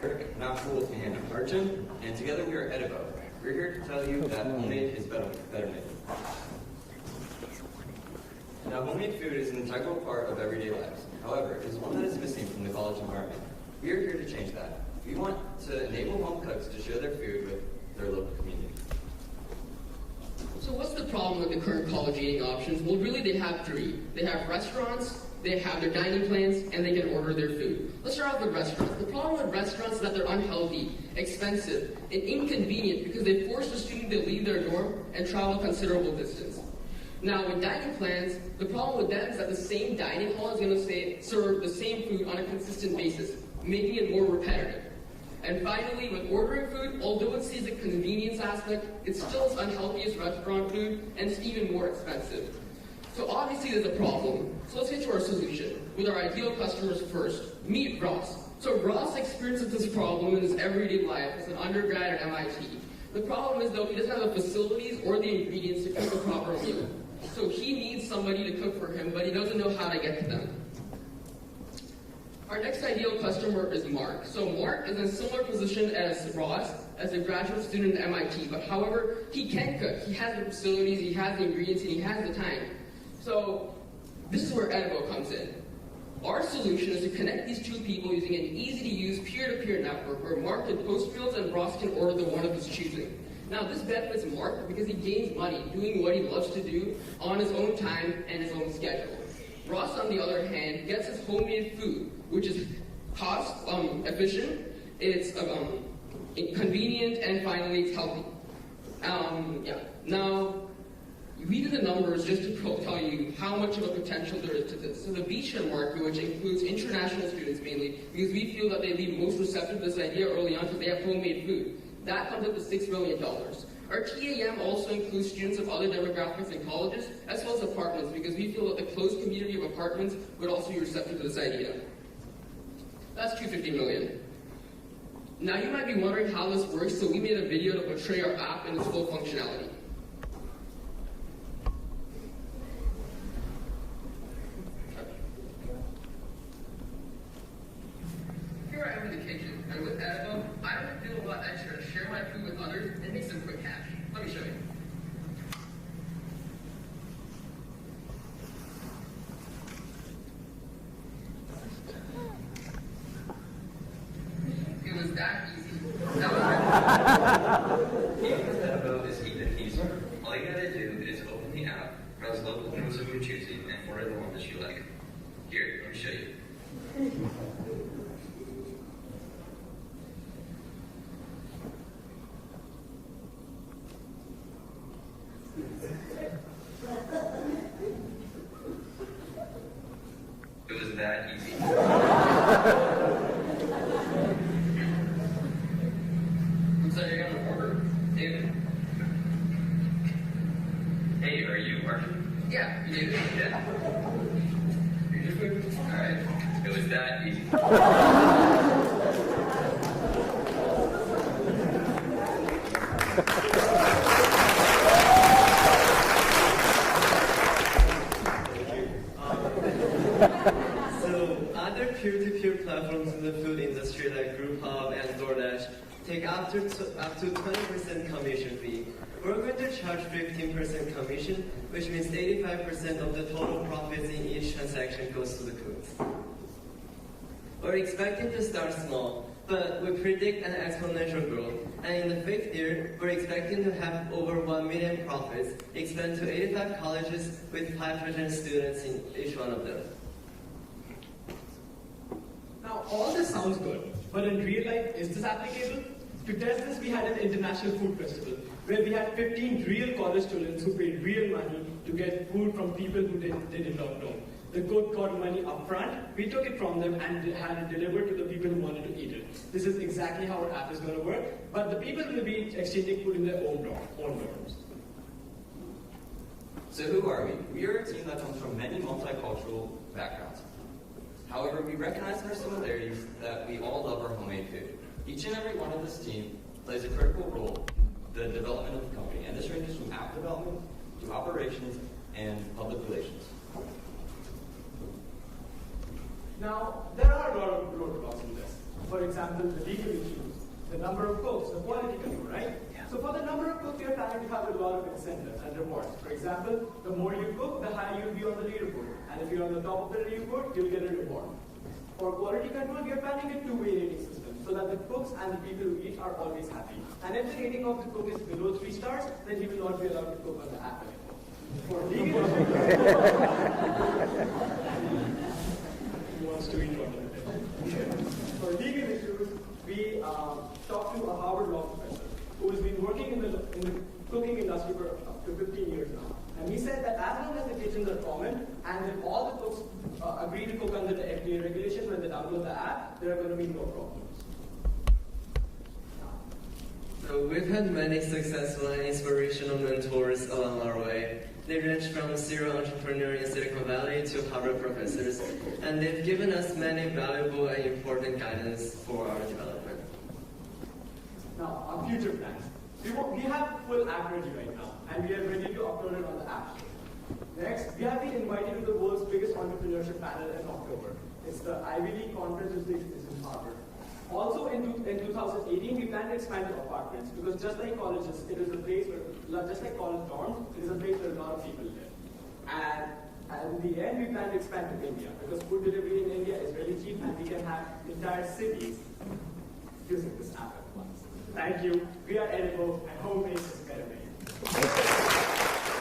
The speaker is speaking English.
Nakul, and Arjun, and together we are Edibo. We're here to tell you that homemade is better made. Now, homemade food is an integral part of everyday lives. However, it is one that is missing from the college environment. We are here to change that. We want to enable home cooks to share their food with their local community. So what's the problem with the current college eating options? Well, really they have three. They have restaurants, they have their dining plans, and they can order their food. Let's start off with restaurants. The problem with restaurants is that they're unhealthy, expensive, and inconvenient because they force the student to leave their dorm and travel a considerable distance. Now, with dining plans, the problem with them is that the same dining hall is going to serve the same food on a consistent basis, making it more repetitive. And finally, with ordering food, although it sees a convenience aspect, it's still as unhealthy as restaurant food, and it's even more expensive. So obviously there's a problem. So let's get to our solution. With our ideal customers first, meet Ross. So Ross experiences this problem in his everyday life as an undergrad at MIT. The problem is though, he doesn't have the facilities or the ingredients to cook a proper meal. So he needs somebody to cook for him, but he doesn't know how to get to them. Our next ideal customer is Mark. So Mark is in a similar position as Ross, as a graduate student at MIT, but however, he can cook. He has the facilities, he has the ingredients, and he has the time. So this is where Edibo comes in. Our solution is to connect these two people using an easy-to-use peer-to-peer network where Mark can post fields and Ross can order the one of his choosing. Now this benefits Mark because he gains money doing what he loves to do on his own time and his own schedule. Ross, on the other hand, gets his homemade food, which is cost efficient, it's convenient, and finally it's healthy. Now, we did the numbers just to tell you how much of a potential there is to this. So the beachhead market, which includes international students mainly, because we feel that they'd be most receptive to this idea early on because they have homemade food, that comes up to $6 million. Our TAM also includes students of other demographics and colleges, as well as apartments, because we feel that the closed community of apartments would also be receptive to this idea. That's $250 million. Now you might be wondering how this works, so we made a video to portray our app in its full functionality. Here I am in the kitchen, and with Edibo, I don't feel a lot extra to share my food with others and make some quick cash. Let me show you. It was that easy. Edibo is even easier. All you gotta do is open the app, browse local foods of your choosing, and order the one that you like. Here, let me show you. It was that easy. So you're gonna order, David? Hey, are you Arjun? Yeah, you did it. Yeah. Here's your food. Alright. It was that easy. So other peer-to-peer platforms in the food industry like Groupon and DoorDash take up to 20% commission fee. We're going to charge 15% commission, which means 85% of the total profits in each transaction goes to the cooks. We're expecting to start small, but we predict an exponential growth. And in the 5th year, we're expecting to have over 1 million profits, expand to 85 colleges with 500 students in each one of them. Now, all this sounds good, but in real life, is this applicable? To test this, we had an international food festival, where we had 15 real college students who paid real money to get food from people who they did not know. The cook got money up front, we took it from them and had it delivered to the people who wanted to eat it. This is exactly how our app is going to work, but the people will be exchanging food in their own dorms. So who are we? We are a team that comes from many multicultural backgrounds. However, we recognize in our similarities that we all love our homemade food. Each and every one of this team plays a critical role in the development of the company, and this ranges from app development to operations and public relations. Now, there are a lot of roadblocks in this. For example, the legal issues, the number of cooks, the quality control, right? So for the number of cooks, we are planning to have a lot of incentives and rewards. For example, the more you cook, the higher you'll be on the leaderboard. And if you're on the top of the leaderboard, you'll get a reward. For quality control, we are planning a two-way rating system so that the cooks and the people who eat are always happy. And if the rating of the cook is below 3 stars, then he will not be allowed to cook on the app anymore. For legal issues, he wants to eat on it. For legal issues, we talked to a Harvard law professor who has been working in the cooking industry for up to 15 years now. And he said that as long as the kitchens are common and if all the cooks agree to cook under the FDA regulations when they download the app, there are going to be no problems. So we've had many successful and inspirational mentors along our way. They range from serial entrepreneurs in Silicon Valley to Harvard professors, and they've given us many valuable and important guidance for our development. Now, our future plans. We have full app ready right now, and we are ready to upload it on the App Store. Next, we have been invited to the world's biggest entrepreneurship panel in October. It's the Ivy League conference, which is in Harvard. Also, in 2018, we plan to expand to apartments because just like colleges, it is a place where, just like college dorms, it is a place where a lot of people live. And in the end, we plan to expand to India because food delivery in India is really cheap and we can have entire cities using this app at once. Thank you. We are Edibo and home-based.